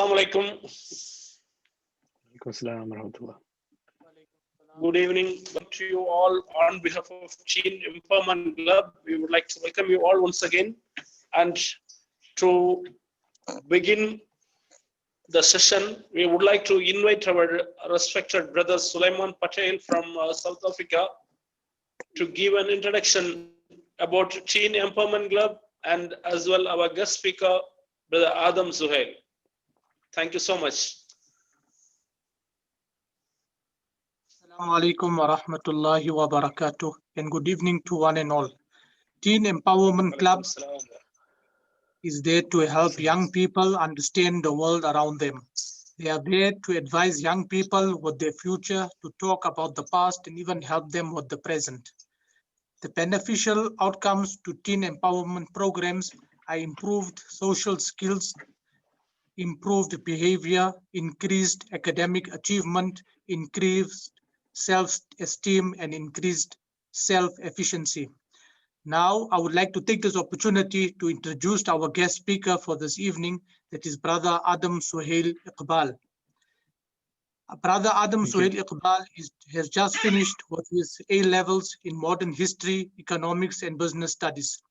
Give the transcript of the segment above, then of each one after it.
Assalamu alaikum. Good evening to you all. On behalf of Teen Empowerment Club, we would like to welcome you all once again. And to begin the session, we would like to invite our respected brother Sulaiman Patel from South Africa to give an introduction about Teen Empowerment Club, and as well our guest speaker, brother Adam Suhail. Thank you so much. Assalamu alaikum wa rahmatullahi wa barakatuh, and good evening to one and all. Teen Empowerment Club is there to help young people understand the world around them. They are there to advise young people with their future, to talk about the past, and even help them with the present. The beneficial outcomes to teen empowerment programs are improved social skills, improved behavior, increased academic achievement, increased self-esteem, and increased self-efficiency. Now, I would like to take this opportunity to introduce our guest speaker for this evening, that is Brother Adam Suhail-Iqbal. Brother Adam Suhail-Iqbal has just finished with his A-levels in modern history, economics, and business studies,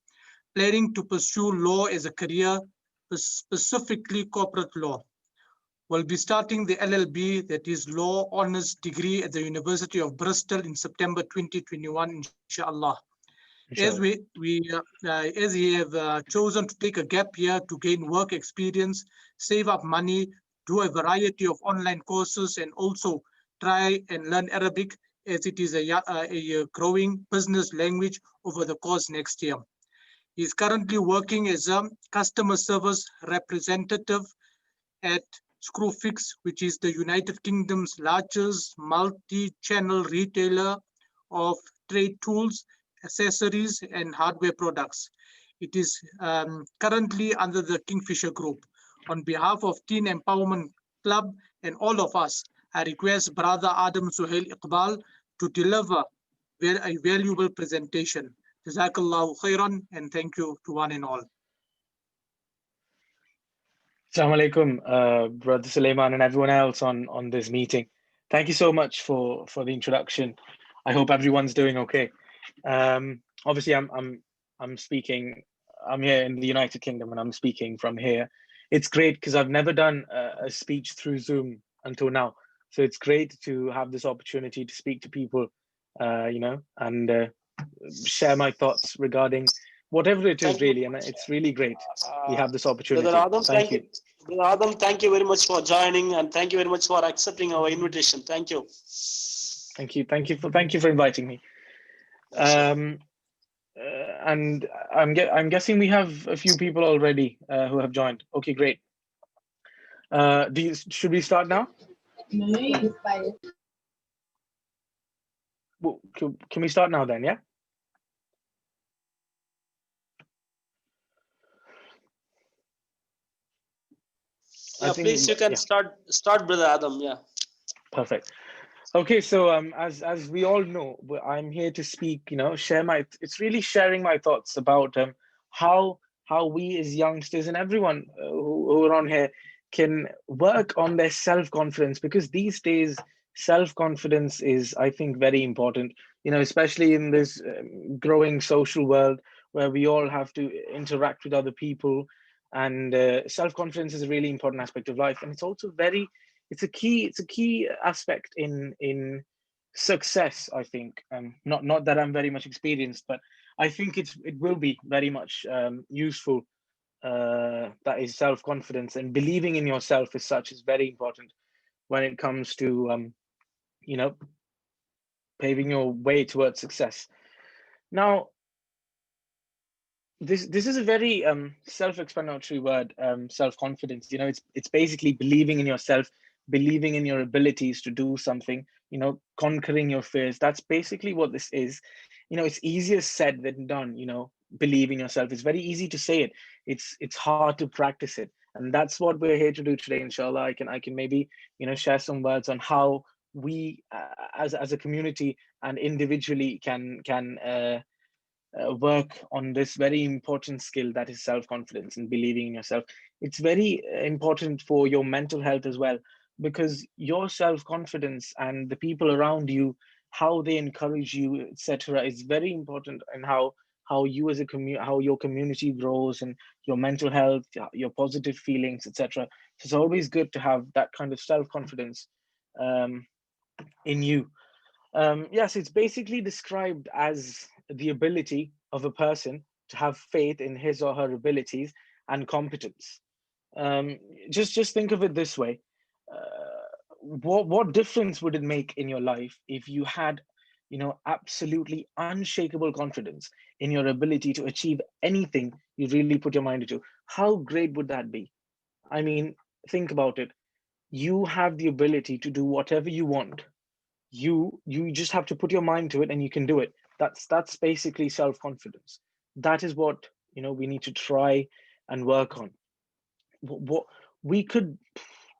planning to pursue law as a career, specifically corporate law. Will be starting the LLB, that is Law Honours degree, at the University of Bristol in September 2021, inshallah. As he have chosen to take a gap year to gain work experience, save up money, do a variety of online courses, and also try and learn Arabic, as it is a growing business language over the course next year. He is currently working as a customer service representative at Screwfix, which is the United Kingdom's largest multi-channel retailer of trade tools, accessories, and hardware products. It is currently under the Kingfisher Group. On behalf of Teen Empowerment Club and all of us, I request Brother Adam Suhail-Iqbal to deliver a valuable presentation. Jazakallahu khairan, and thank you to one and all. Assalamu alaikum, Brother Sulaiman and everyone else on this meeting. Thank you so much for the introduction. I hope everyone's doing okay. Obviously, I'm speaking. I'm here in the United Kingdom, and I'm speaking from here. It's great because I've never done a speech through Zoom until now, so it's great to have this opportunity to speak to people, and share my thoughts regarding whatever it is, really, and it's really great we have this opportunity. Brother Adam, thank you. Brother Adam, thank you very much for joining, and thank you very much for accepting our invitation. Thank you. Thank you for inviting me. And I'm guessing we have a few people already who have joined. Okay, great. Should we start now? Well, can we start now then? Yeah. Yeah, please, you can start, Brother Adam. Yeah. Perfect. Okay, so as we all know, I'm here to speak. It's really sharing my thoughts about how we as youngsters and everyone who are on here can work on their self-confidence, because these days self-confidence is, I think, very important. Especially in this growing social world where we all have to interact with other people. And self-confidence is a really important aspect of life, and it's also it's a key aspect in success, I think. Not that I'm very much experienced, but I think it will be very much useful. That is self-confidence, and believing in yourself as such is very important when it comes to paving your way towards success. Now, this is a very self-explanatory word, self-confidence. It's basically believing in yourself, believing in your abilities to do something, conquering your fears. That's basically what this is. It's easier said than done. Believe in yourself. It's very easy to say it. It's hard to practice it, and that's what we're here to do today. Inshallah, I can maybe share some words on how we as a community and individually can work on this very important skill, that is self-confidence and believing in yourself. It's very important for your mental health as well, because your self-confidence and the people around you, how they encourage you, etc., is very important, and how you as a community, how your community grows, and your mental health, your positive feelings, etc. So it's always good to have that kind of self-confidence in you. Yes, it's basically described as the ability of a person to have faith in his or her abilities and competence. Um, just think of it this way. What difference would it make in your life if you had, absolutely unshakable confidence in your ability to achieve anything you really put your mind to? How great would that be? I mean, think about it. You have the ability to do whatever you want. You just have to put your mind to it, and you can do it. That's basically self-confidence. That is what we need to try and work on. What we could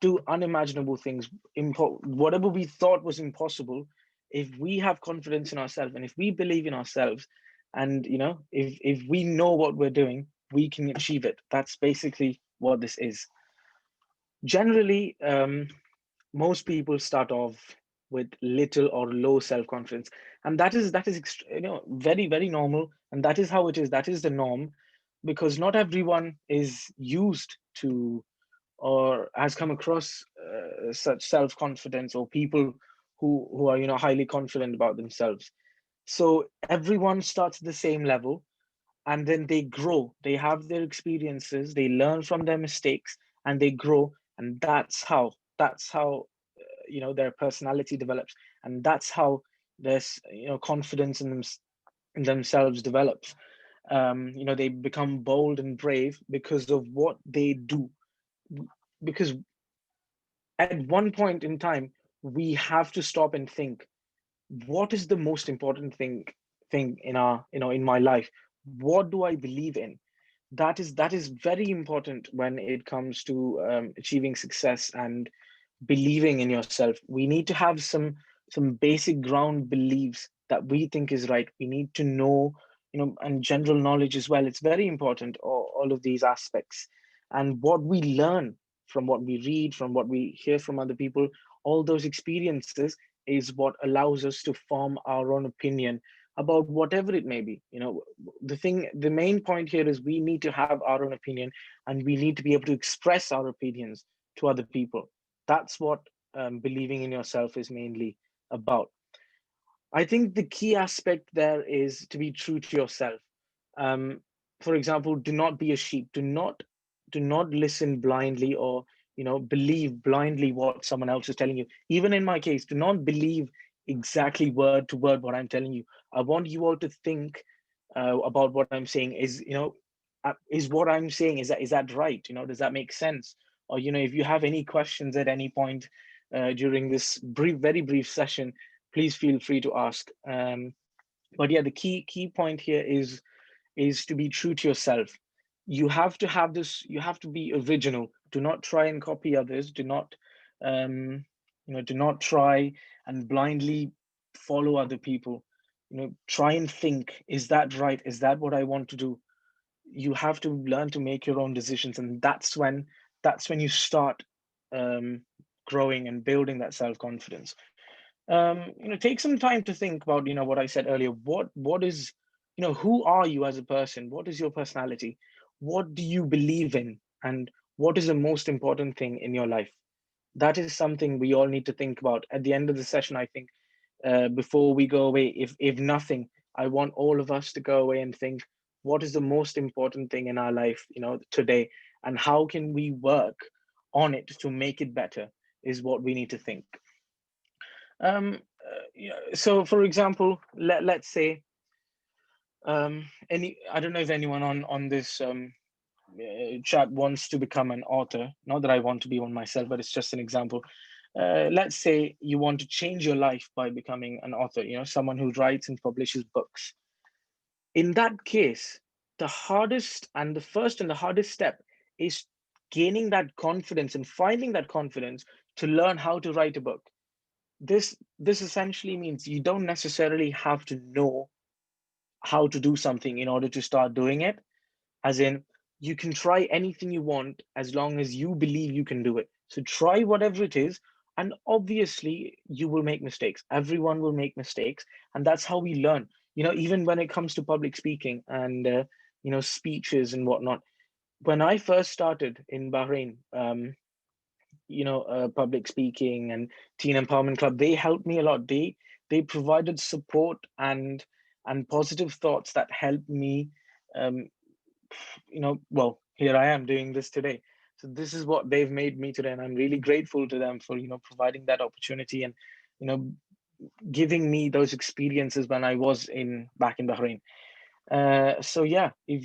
do unimaginable things, whatever we thought was impossible. If we have confidence in ourselves, and if we believe in ourselves, and if we know what we're doing, we can achieve it. That's basically what this is. Generally, most people start off with little or low self-confidence, and that is very, very normal, and that is how it is. That is the norm, because not everyone is used to or has come across such self-confidence, or people who are highly confident about themselves. So everyone starts at the same level, and then they grow. They have their experiences, they learn from their mistakes, and they grow. And that's how their personality develops, and that's how there's confidence in themselves develops. They become bold and brave because of what they do, because at one point in time we have to stop and think, what is the most important thing in our in my life? What do I believe in? That is very important when it comes to achieving success and believing in yourself. We need to have some basic ground beliefs that we think is right. We need to know, and general knowledge as well. It's very important, all of these aspects. And what we learn from what we read, from what we hear from other people, all those experiences is what allows us to form our own opinion about whatever it may be. The main point here is we need to have our own opinion, and we need to be able to express our opinions to other people. That's what believing in yourself is mainly about. I think the key aspect there is to be true to yourself. Um, for example, do not be a sheep. Do not listen blindly, or believe blindly what someone else is telling you. Even in my case, do not believe exactly word to word what I'm telling you. I want you all to think about what I'm saying. Is what I'm saying, is that right? Does that make sense? Or if you have any questions at any point during this very brief session, please feel free to ask. But yeah, the key point here is to be true to yourself. You have to have this. You have to be original. Do not try and copy others. Do not try and blindly follow other people. Try and think, is that right? Is that what I want to do? You have to learn to make your own decisions, and that's when you start growing and building that self-confidence. Take some time to think about what I said earlier. What is, who are you as a person? What is your personality? What do you believe in? And what is the most important thing in your life? That is something we all need to think about at the end of the session. I think before we go away, if nothing, I want all of us to go away and think, what is the most important thing in our life today, and how can we work on it to make it better, is what we need to think. So for example, let's say I don't know if anyone on this chat wants to become an author. Not that I want to be one myself, but it's just an example. Let's say you want to change your life by becoming an author, someone who writes and publishes books. In that case, the hardest step is gaining that confidence and finding that confidence to learn how to write a book. This essentially means you don't necessarily have to know how to do something in order to start doing it. As in, you can try anything you want as long as you believe you can do it. So try whatever it is, and obviously you will make mistakes. Everyone will make mistakes, and that's how we learn. Even when it comes to public speaking and speeches and whatnot. When I first started in Bahrain, public speaking and teen empowerment club, they helped me a lot. They provided support and positive thoughts that helped me. um, well, here I am doing this today. So this is what they've made me today, and I'm really grateful to them for providing that opportunity and you know giving me those experiences when I was in back in Bahrain. So yeah, if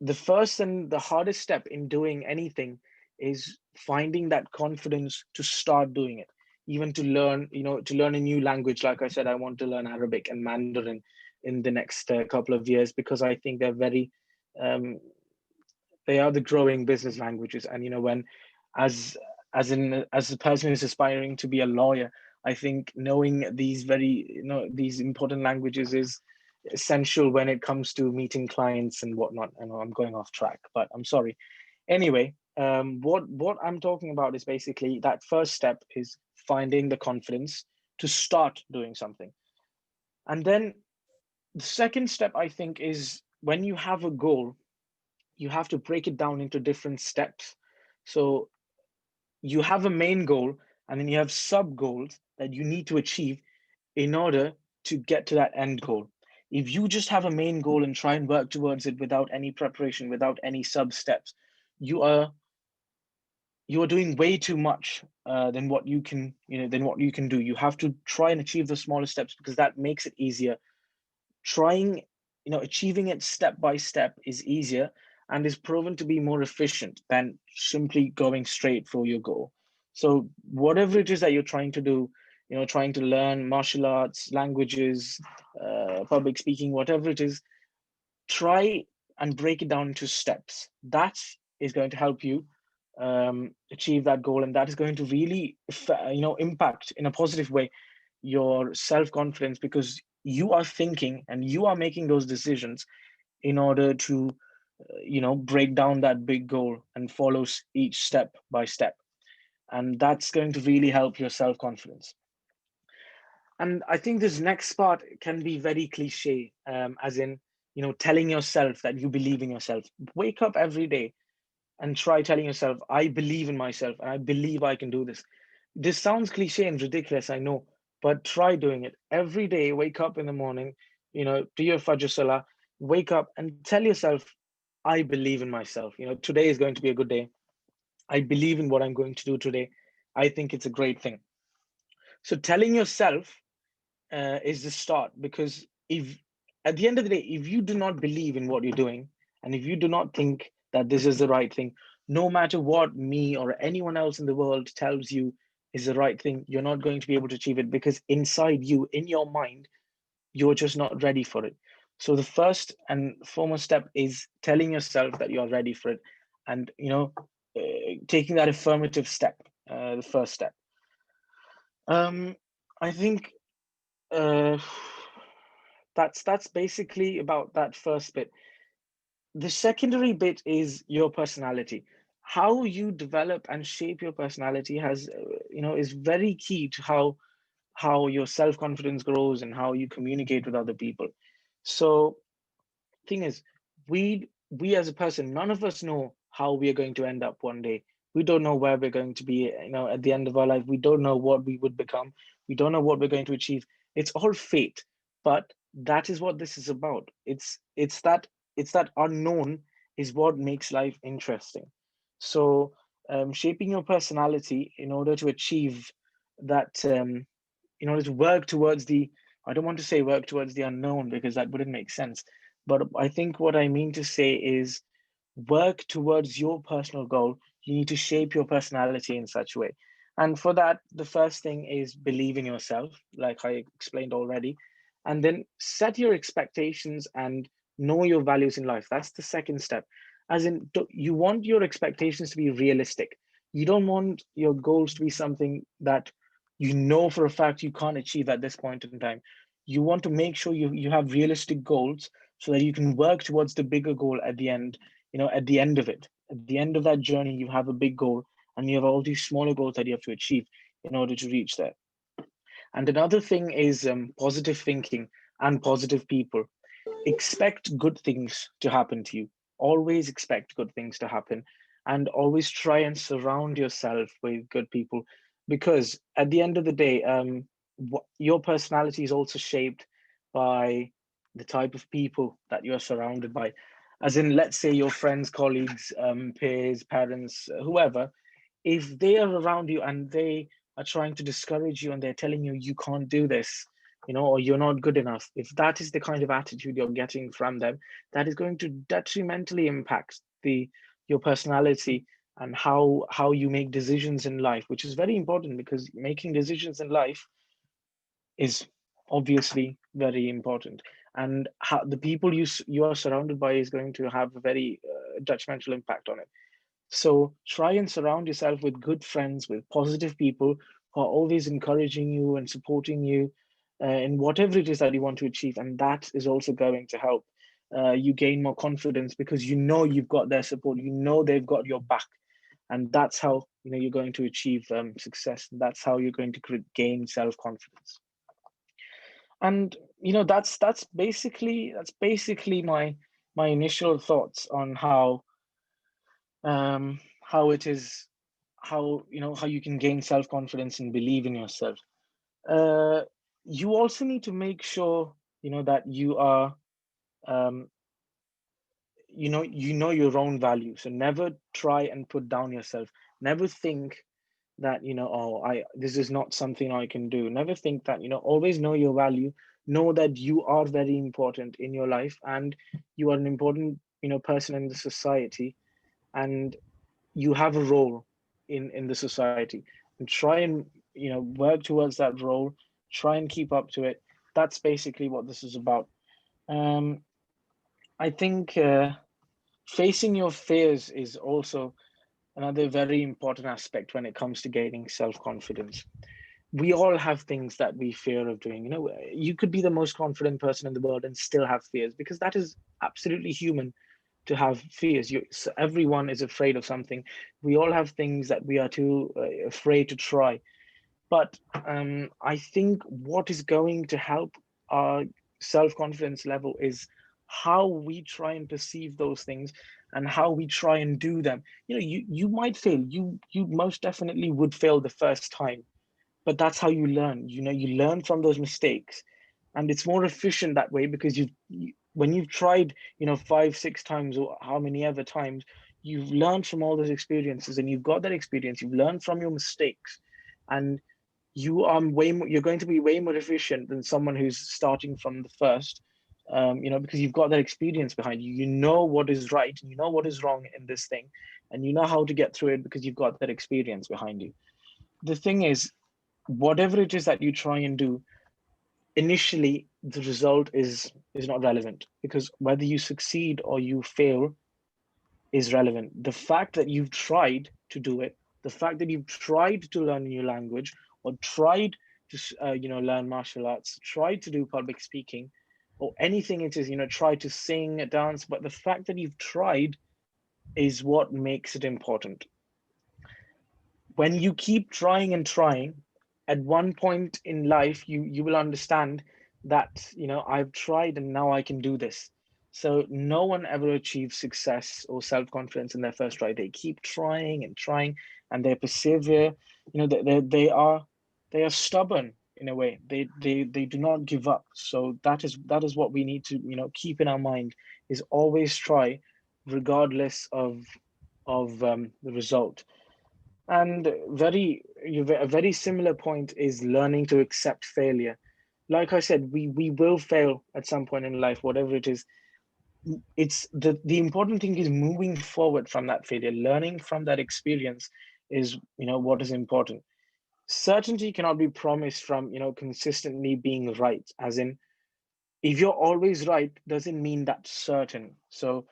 the first and the hardest step in doing anything is finding that confidence to start doing it, even to learn a new language. Like I said, I want to learn Arabic and Mandarin in the next couple of years, because I think they're very um, they are the growing business languages. And when as a person who's aspiring to be a lawyer, I think knowing these important languages is essential when it comes to meeting clients and whatnot. I know I'm going off track, but I'm sorry. Anyway, what I'm talking about is basically that first step is finding the confidence to start doing something. And then the second step, I think, is when you have a goal, you have to break it down into different steps. So you have a main goal, and then you have sub goals that you need to achieve in order to get to that end goal. If you just have a main goal and try and work towards it without any preparation, without any sub steps, you are doing way too much than what you can do. You have to try and achieve the smaller steps, because that makes it easier. Trying, achieving it step by step is easier and is proven to be more efficient than simply going straight for your goal. So whatever it is that you're trying to do, trying to learn martial arts, languages, public speaking, whatever it is, try and break it down into steps. That is going to help you achieve that goal, and that is going to really impact in a positive way your self-confidence, because you are thinking and you are making those decisions in order to break down that big goal and follow each step by step, and that's going to really help your self-confidence. And I think this next part can be very cliche, as in telling yourself that you believe in yourself. Wake up every day and try telling yourself, I believe in myself and I believe I can do this. This sounds cliche and ridiculous, I know, but try doing it every day. Wake up in the morning, do your Fajr Salah, wake up and tell yourself, I believe in myself. Today is going to be a good day. I believe in what I'm going to do today. I think it's a great thing. So telling yourself is the start, because if at the end of the day, if you do not believe in what you're doing, and if you do not think that this is the right thing, no matter what me or anyone else in the world tells you is the right thing, you're not going to be able to achieve it, because inside you, in your mind, you're just not ready for it. So the first and foremost step is telling yourself that you're ready for it, and taking that affirmative step, the first step. I think that's basically about that first bit. The secondary bit is your personality. How you develop and shape your personality is very key to how your self-confidence grows and how you communicate with other people. So thing is, we as a person, none of us know how we are going to end up one day. We don't know where we're going to be, at the end of our life. We don't know what we would become. We don't know what we're going to achieve. It's all fate. But that is what this is about. It's that unknown is what makes life interesting. So shaping your personality in order to achieve that, in order to work towards the, I don't want to say work towards the unknown, because that wouldn't make sense. But I think what I mean to say is work towards your personal goal. You need to shape your personality in such a way. And for that, the first thing is believe in yourself, like I explained already. And then set your expectations and know your values in life. That's the second step. As in, you want your expectations to be realistic. You don't want your goals to be something that you know for a fact you can't achieve at this point in time. You want to make sure you have realistic goals so that you can work towards the bigger goal at the end, at the end of it. At the end of that journey, you have a big goal and you have all these smaller goals that you have to achieve in order to reach there. And another thing is positive thinking and positive people. Expect good things to happen to you. Always expect good things to happen, and always try and surround yourself with good people, because at the end of the day, your personality is also shaped by the type of people that you are surrounded by. As in, let's say your friends, colleagues, peers, parents, whoever, if they are around you and they are trying to discourage you and they're telling you you can't do this, or you're not good enough, if that is the kind of attitude you're getting from them, that is going to detrimentally impact your personality and how you make decisions in life, which is very important, because making decisions in life is obviously very important. And how the people you are surrounded by is going to have a very detrimental impact on it. So try and surround yourself with good friends, with positive people who are always encouraging you and supporting you in whatever it is that you want to achieve. And that is also going to help you gain more confidence, because you've got their support, they've got your back. And that's how you're going to achieve success. That's how you're going to gain self-confidence. And that's basically my initial thoughts on how it is, how you can gain self-confidence and believe in yourself. You also need to make sure that you are your own value. So never try and put down yourself. Never think that this is not something I can do. Never think that. Always know your value. Know that you are very important in your life, and you are an important person in the society, and you have a role in the society. And try and work towards that role. Try and keep up to it. That's basically what this is about. I think facing your fears is also another very important aspect when it comes to gaining self-confidence. We all have things that we fear of doing. You could be the most confident person in the world and still have fears, because that is absolutely human to have fears. So everyone is afraid of something. We all have things that we are too afraid to try. But I think what is going to help our self-confidence level is how we try and perceive those things and how we try and do them. You might fail. You most definitely would fail the first time, but that's how you learn. You learn from those mistakes, and it's more efficient that way, because when you've tried 5-6 times, or how many ever times, you've learned from all those experiences, and you've got that experience. You've learned from your mistakes, and you're going to be way more efficient than someone who's starting from the first, because you've got that experience behind you. You know what is right and you know what is wrong in this thing, and you know how to get through it because you've got that experience behind you. The thing is, whatever it is that you try and do, initially the result is not relevant, because whether you succeed or you fail is relevant. The fact that you've tried to do it, the fact that you've tried to learn a new language, or tried to learn martial arts, tried to do public speaking, or anything it is, try to sing, dance, but the fact that you've tried is what makes it important. When you keep trying and trying, at one point in life you will understand that I've tried and now I can do this. So no one ever achieves success or self-confidence in their first try. They keep trying and trying, and they persevere. They are stubborn in a way. They do not give up. So that is what we need to keep in our mind, is always try, regardless of the result. And a very similar point is learning to accept failure. Like I said, we will fail at some point in life, whatever it is. It's the important thing is moving forward from that failure. Learning from that experience is what is important. Certainty cannot be promised from consistently being right. As in, if you're always right, doesn't mean that's certain. So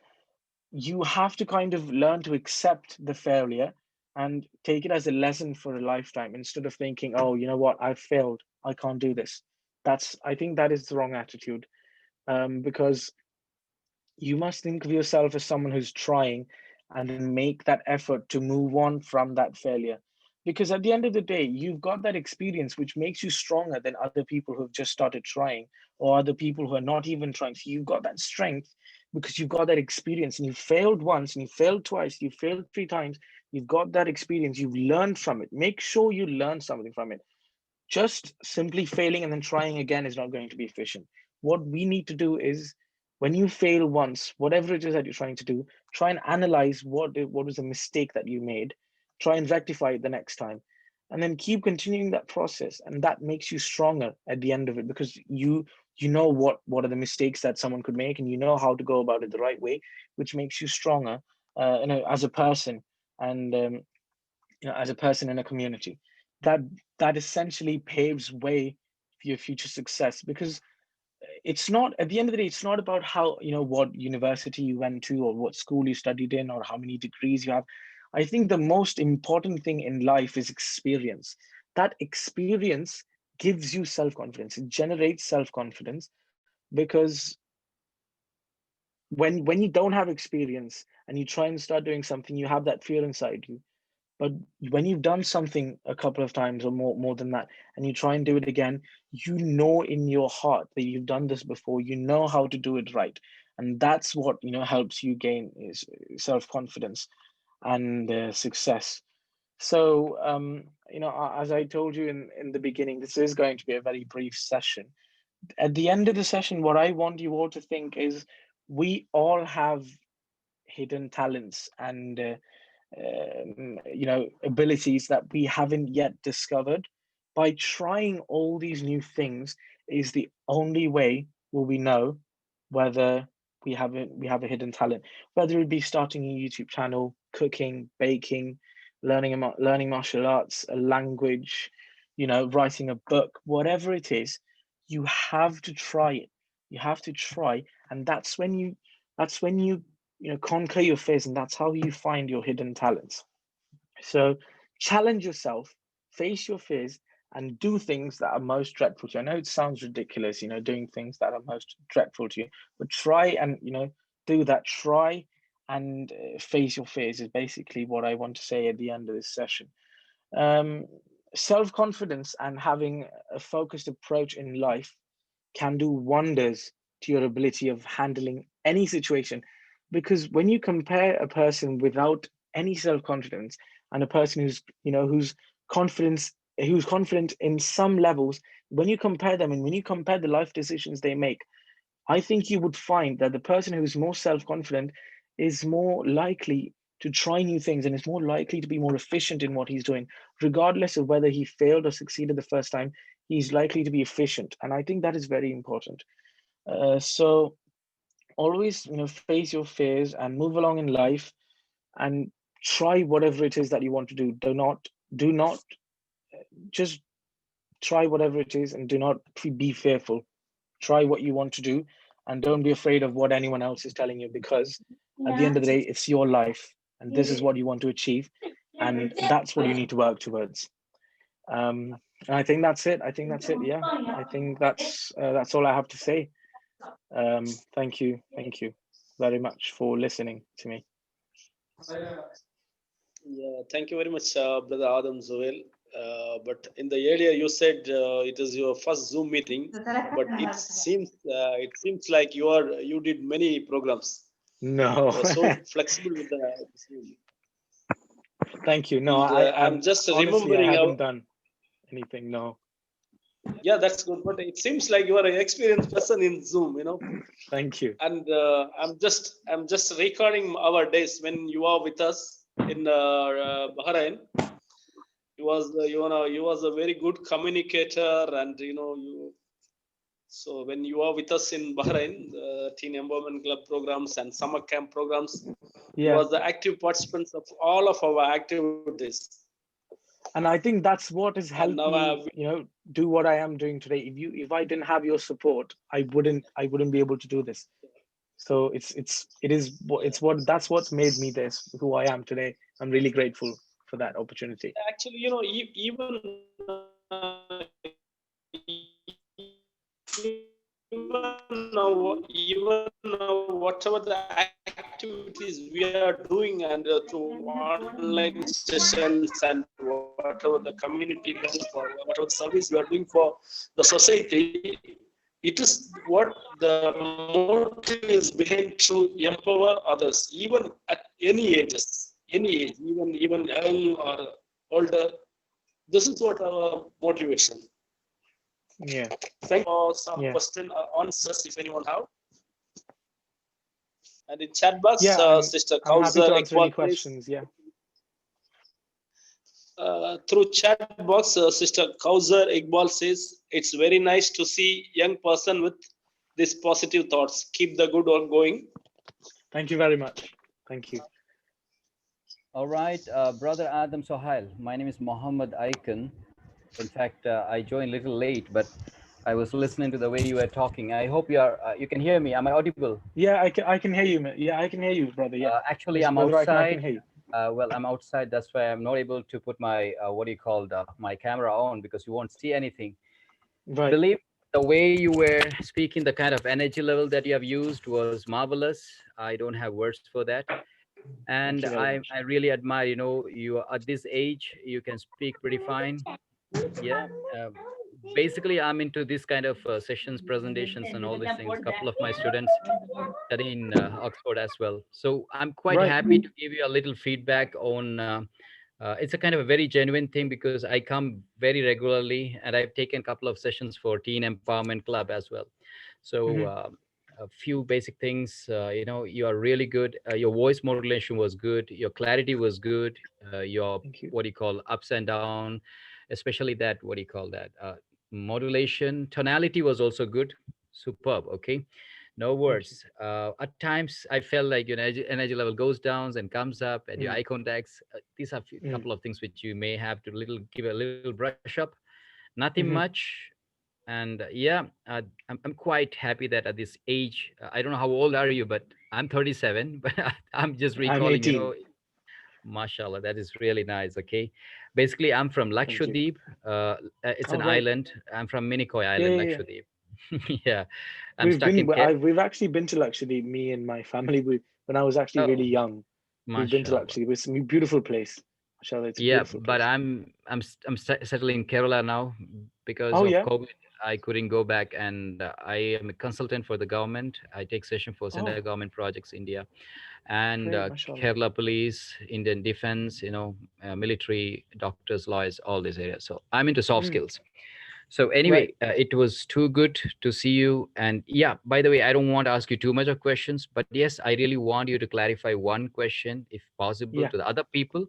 you have to kind of learn to accept the failure and take it as a lesson for a lifetime, instead of thinking, oh, you know what, I failed, I can't do this. I think that is the wrong attitude, because you must think of yourself as someone who's trying and then make that effort to move on from that failure. Because at the end of the day, you've got that experience which makes you stronger than other people who've just started trying, or other people who are not even trying. So you've got that strength because you've got that experience, and you failed once and you failed twice, you failed 3 times. You've got that experience, you've learned from it. Make sure you learn something from it. Just simply failing and then trying again is not going to be efficient. What we need to do is, when you fail once, whatever it is that you're trying to do, try and analyze what was the mistake that you made, try and rectify it the next time, and then keep continuing that process. And that makes you stronger at the end of it, because you know what are the mistakes that someone could make, and you know how to go about it the right way, which makes you stronger, as a person, and as a person in a community. That essentially paves way for your future success, because it's not, at the end of the day, it's not about how, what university you went to, or what school you studied in, or how many degrees you have. I think the most important thing in life is experience. That experience gives you self-confidence. It generates self-confidence, because when you don't have experience and you try and start doing something, you have that fear inside you. But when you've done something a couple of times or more than that, and you try and do it again, you know in your heart that you've done this before, you know how to do it right. And that's what, helps you gain is self-confidence and success. So, as I told you in the beginning, this is going to be a very brief session. At the end of the session, what I want you all to think is, we all have hidden talents and abilities that we haven't yet discovered. By trying all these new things is the only way will we know whether we have a hidden talent, whether it be starting a YouTube channel, cooking, baking, learning martial arts, a language, writing a book, whatever it is. You have to try it. You have to try, and that's when you conquer your fears, and that's how you find your hidden talents. So challenge yourself, face your fears, and do things that are most dreadful to you. I know it sounds ridiculous, doing things that are most dreadful to you, but try and do that. Try and face your fears is basically what I want to say at the end of this session. um, Self-confidence and having a focused approach in life can do wonders to your ability of handling any situation. Because when you compare a person without any self-confidence and a person who's confident in some levels, when you compare them and when you compare the life decisions they make, I think you would find that the person who's more self-confident is more likely to try new things and is more likely to be more efficient in what he's doing. Regardless of whether he failed or succeeded the first time, he's likely to be efficient. And I think that is very important. So always, face your fears and move along in life, and try whatever it is that you want to do. Do not just try whatever it is, and do not be fearful. Try what you want to do, and don't be afraid of what anyone else is telling you, because at the end of the day, it's your life, and this is what you want to achieve, and that's what you need to work towards. And I think that's it. Yeah, I think that's all I have to say. Thank you very much for listening to me. Yeah, thank you very much, Brother Adam Suhail. But in the earlier you said it is your first Zoom meeting, but it seems like you did many programs. No. You are so flexible with the Zoom. Thank you. No, And, I'm I'm just honestly, I remembering how. haven't done anything. No. Yeah, that's good. But it seems like you are an experienced person in Zoom. Thank you. And I'm just recording our days when you are with us in Bahrain. You was a very good communicator, and so when you are with us in Bahrain, the Teen Empowerment Club programs and summer camp programs, you Yeah. was the active participants of all of our activities. And I think that's what has And helped now me, do what I am doing today. If I didn't have your support, I wouldn't be able to do this. So that's what's made me who I am today. I'm really grateful for that opportunity. actually, even now, whatever the activities we are doing and through online sessions and whatever the community help or whatever service we are doing for the society, it is what the motive is behind to empower others, even at any ages, any age, even young or older. This is what our motivation. Yeah. Thank you for some Yeah. question answers if anyone have. And in chat box, Yeah, Sister I'm happy to Kauza answer any Iqbal, please. questions. Yeah. Through chat box, Sister Kauza Iqbal says, it's very nice to see young person with these positive thoughts. Keep the good work going. Thank you very much. Thank you. All right, Brother Adam Suhail. My name is Mohammed Aiken. In fact, I joined a little late, but I was listening to the way you were talking. I hope you can hear me. Am I audible? Yeah, I can hear you. Yeah, I can hear you, brother. Yeah. Actually, Yes, I'm brother, outside. I can hear you. Well, I'm outside. That's why I'm not able to put my my camera on, because you won't see anything. Right. Believe the way you were speaking, the kind of energy level that you have used was marvelous. I don't have words for that. And Thank you very much. I really admire, you are at this age, you can speak pretty fine. Yeah. Basically, I'm into this kind of sessions, presentations, and all these things. A couple of my students study in Oxford as well. So I'm quite Right. happy to give you a little feedback on. It's a kind of a very genuine thing, because I come very regularly, and I've taken a couple of sessions for Teen Empowerment Club as well. So a few basic things. You are really good. Your voice modulation was good. Your clarity was good. Your Thank you. what do you call ups and down, especially that what do you call that modulation, tonality was also good. Superb. Okay. No Thank you. words. At times, I felt like your energy level goes down and comes up, and your eye contacts. These are a couple of things which you may have to give a little brush up. Nothing much. And I'm quite happy that at this age, I don't know how old are you, but I'm 37. But I'm just I'm recalling, 18. mashallah, that is really nice. Okay. Basically, I'm from Thank you. Lakshadweep. It's Oh, an right. island. I'm from Minicoy Yeah, Island, yeah, yeah. Lakshadweep. Yeah. I'm stuck in We've actually been to Lakshadweep, me and my family. When I was actually really Oh, young, we've been to mashallah. Lakshadweep. It's a beautiful place. Mashallah, it's a Yeah, beautiful but place. I'm settled in Kerala now because Oh, of yeah. COVID. I couldn't go back, and I am a consultant for the government. I take session for Oh, central government projects India, and great, mashallah. Kerala Police, Indian Defense, military, doctors, lawyers, all these areas. So I'm into soft skills. So anyway, Right. it was too good to see you. And yeah, by the way, I don't want to ask you too much of questions, but yes, I really want you to clarify one question, if possible, Yeah. to the other people.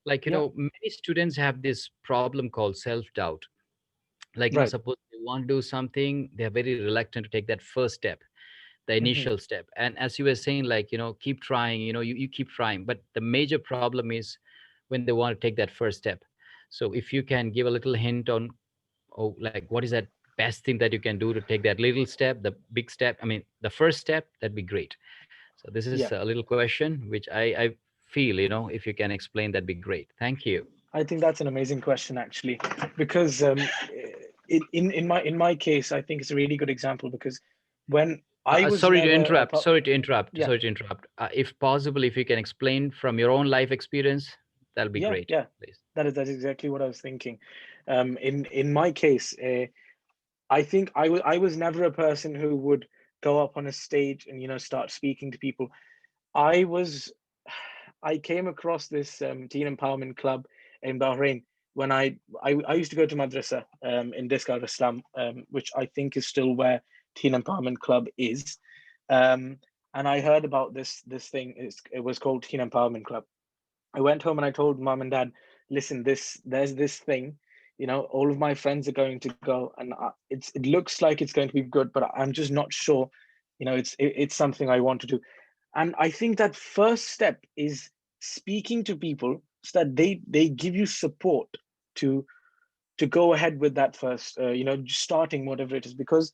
Like, Yeah. many students have this problem called self-doubt. Like, Right. suppose they want to do something, they're very reluctant to take that first step, the initial step. And as you were saying, like, keep trying, you keep trying. But the major problem is when they want to take that first step. So if you can give a little hint on, like, what is that best thing that you can do to take that little step, the big step, I mean, the first step, that'd be great. So this is Yeah. a little question which I feel, if you can explain, that'd be great. Thank you. I think that's an amazing question, actually, because in my case, I think it's a really good example, because when I was Sorry to never a interrupt. Sorry to interrupt. yeah, Sorry to interrupt. If possible, if you can explain from your own life experience, that'll be great, yeah, please. that's exactly what I was thinking. In my case, I think I was never a person who would go up on a stage and start speaking to people. I came across this teen empowerment club in Bahrain when I used to go to madrasa in Discar Islam, which I think is still where teen empowerment club is. And I heard about this thing. It was called Teen Empowerment Club. I went home and I told mom and dad, listen, there's this thing, all of my friends are going to go, and it looks like it's going to be good, but I'm just not sure. It's something I want to do. And I think that first step is speaking to people so that they give you support to go ahead with that first, starting whatever it is, because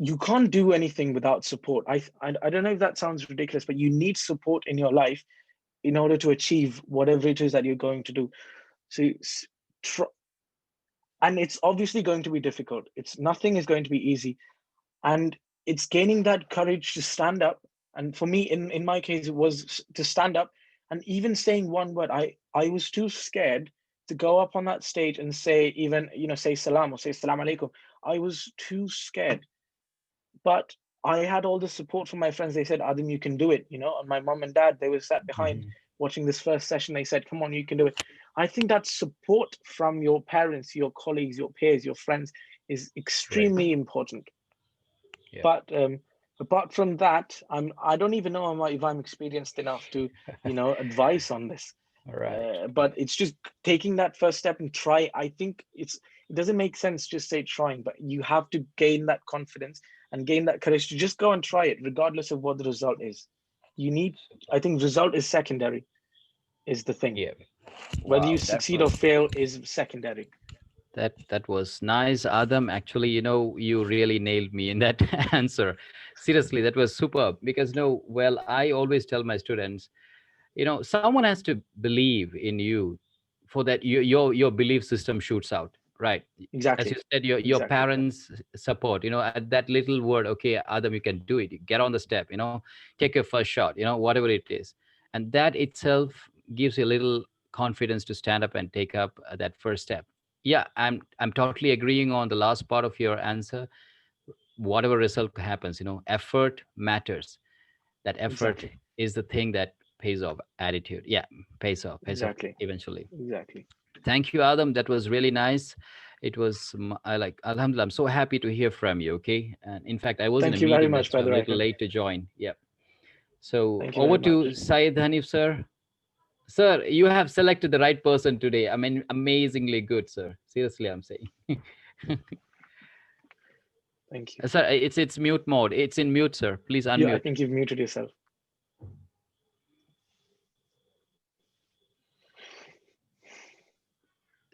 you can't do anything without support. I don't know if that sounds ridiculous, but you need support in your life in order to achieve whatever it is that you're going to do. So, and it's obviously going to be difficult. Nothing is going to be easy. And it's gaining that courage to stand up. And for me, in my case, it was to stand up and even saying one word. I was too scared to go up on that stage and say, even, say salam or say salam alaikum. I was too scared. But I had all the support from my friends. They said, Adam, you can do it. And my mom and dad, they were sat behind watching this first session. They said, come on, you can do it. I think that support from your parents, your colleagues, your peers, your friends is extremely important. Yeah. But apart from that, I don't even know if I'm experienced enough to, advise on this. All right. But it's just taking that first step and try. I think it doesn't make sense just say trying, but you have to gain that confidence and gain that courage to just go and try it, regardless of what the result is. I think result is secondary, is the thing. Yeah. Whether Wow, you that succeed or fail is secondary. That was nice, Adam. Actually, you really nailed me in that answer. Seriously, that was superb. Because well, I always tell my students, someone has to believe in you for that your belief system shoots out, right? As Exactly. you said, your Exactly. parents support, at that little word, okay, Adam, you can do it. Get on the step, take your first shot, whatever it is. And that itself gives you a little confidence to stand up and take up that first step. Yeah, I'm totally agreeing on the last part of your answer. Whatever result happens, effort matters. That effort Exactly. is the thing that pays off. Attitude, yeah, pays off Exactly. eventually. Exactly. Thank you, Adam. That was really nice. It was, I like, Alhamdulillah, I'm so happy to hear from you. Okay. And in fact, I was in a Thank you very meeting, much, that's why I'm a Brother little Icon. late to join. Yep. So Thank you over very to much. Syed Hanif, sir. Sir, you have selected the right person today. I mean, amazingly good, sir. Seriously, I'm saying. Thank you. Sir, it's mute mode. It's in mute, sir. Please Yeah, I unmute. think you've muted yourself.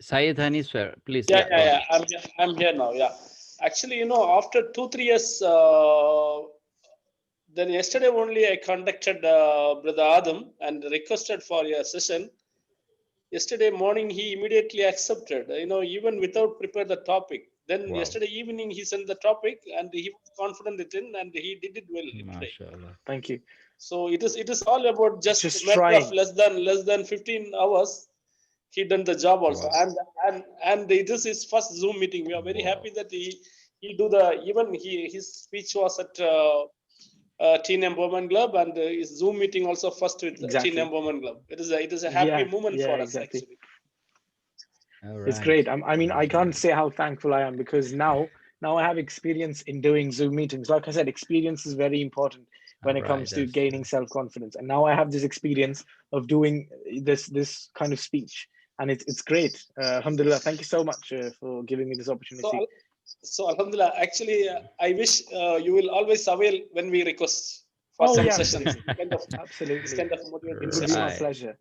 Syed Hanif, sir, please. Yeah, Go on. I'm here now. Yeah, actually, after 2-3 years, then yesterday only I contacted Brother Adam and requested for a session. Yesterday morning he immediately accepted. Even without prepare the topic. Then Wow. yesterday evening he sent the topic and he was confident in and he did it well today. MashaAllah. Thank you. So it is all about just matter trying. of less than 15 hours. He done the job also. Wow. And it is his first Zoom meeting. We are very Wow. happy that he do his speech was at Teen Empowerment Club and his Zoom meeting also first with Exactly. Teen Empowerment Club. It is a happy moment for us exactly. actually. All It's right. great. I mean, I can't say how thankful I am because now I have experience in doing Zoom meetings. Like I said, experience is very important when it comes to gaining self-confidence. And now I have this experience of doing this kind of speech. And it's great. Alhamdulillah, thank you so much for giving me this opportunity. So Alhamdulillah, actually, I wish you will always avail when we request for some sessions. Absolutely. This kind of motivating It would be my pleasure.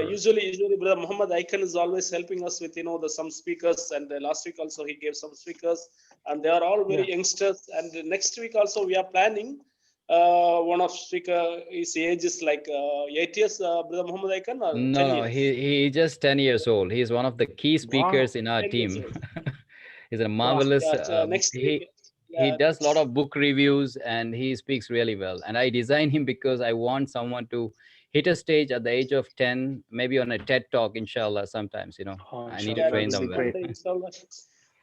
Usually Brother Muhammad Icon is always helping us with some speakers, and last week also he gave some speakers, and they are all very youngsters. And next week also we are planning one of speaker. His age is like 8 years, Brother Muhammad Icon, or 10 No, years. he just 10 years old. He's one of the key speakers in our team. He's a marvelous. Next week. He does a lot of book reviews and he speaks really well. And I designed him because I want someone to hit a stage at the age of 10, maybe on a TED talk, inshallah, sometimes, I need to train them well.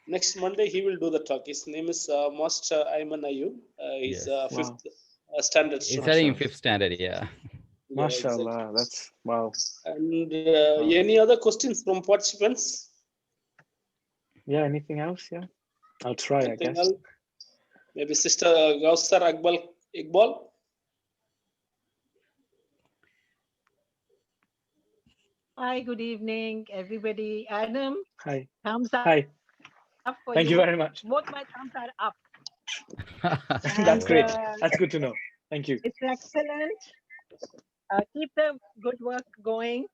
Next Monday, he will do the talk. His name is Master Ayman Ayub. He's fifth standard He's student. studying 5th standard, yeah. MashaAllah, that's wow. And any other questions from participants? Yeah, anything else? Yeah, I'll try, I guess. Else? Maybe Sister Gaussar Iqbal? Hi, good evening, everybody. Adam. Hi. Thumbs up. Hi. For Thank you very much. Both my thumbs are up. That's great. That's good to know. Thank you. It's excellent. Keep the good work going,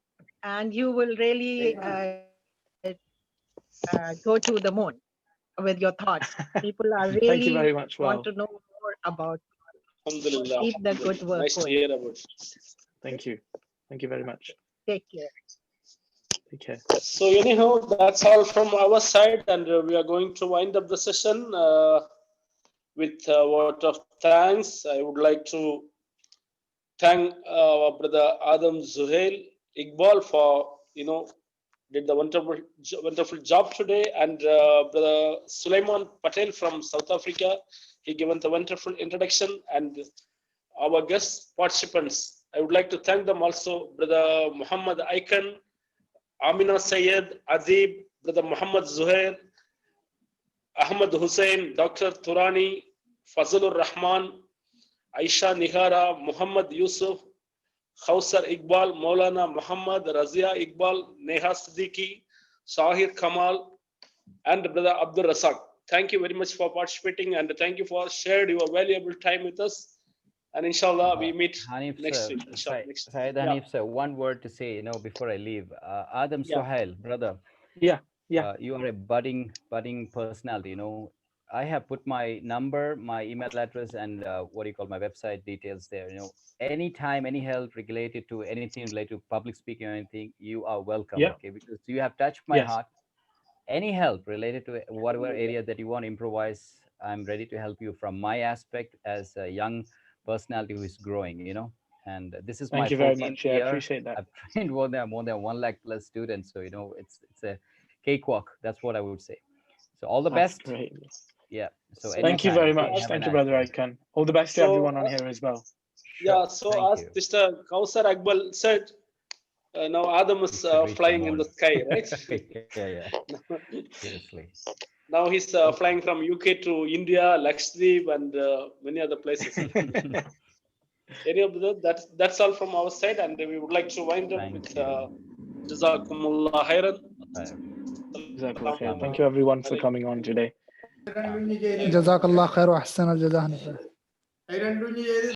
and you will really go to the moon with your thoughts. People are really Thank you very much. want to know more about you. Keep the good work nice going. To hear about. Thank you. Thank you very much. Take care. Take care. So anyhow, that's all from our side, and we are going to wind up the session. with a word of thanks. I would like to thank our brother Adam Suhail-23-11-2020 for, did the wonderful job today, and brother Sulaiman Patel from South Africa, he given the wonderful introduction, and our guest participants, I would like to thank them also, brother Muhammad Aikan, Amina Sayed, Adib, brother Muhammad Zuhair, Ahmad Hussein, Dr. Turani, Fazlur Rahman, Aisha Nihara, Muhammad Yusuf, Khausar Iqbal, Maulana Muhammad, Razia Iqbal, Neha Siddiqui, Sahir Kamal, and brother Abdul Razak. Thank you very much for participating, and thank you for shared your valuable time with us. And inshallah, we meet Hanif next sir, week. Inshallah, next week. Syed Hanif sir, one word to say, before I leave. Adam Yeah. Suhail, brother. Yeah. You are a budding personality. I have put my number, my email address, and my website details there. Anytime, any help related to anything related to public speaking or anything, you are welcome. Yeah. Okay, because you have touched my Yes. heart. Any help related to whatever area that you want to improvise, I'm ready to help you from my aspect as a young personality who is growing. And this is my Thank you very 14th much. Yeah, I year. appreciate that. I've trained more than 1 lakh plus students, so it's a cakewalk. That's what I would say. So all the That's best. great. Yeah. So Thank you anytime, very okay? much. Have a Thank you, nice brother day. Aikan. All the best to So, everyone on here as well. Yeah, so Thank as you. Mr. Kausar Akbal said, now Adam is You should reach the flying in the moon. sky, right? Yeah. Seriously. Now he's flying from UK to India, Lakshadweep, and many other places. Any of that's all from our side, and we would like to wind up Thank with you. Jazakumullah khairan. Jazakallah khair. Thank you everyone for coming on today. جزاك الله خير واحسن الجزاء.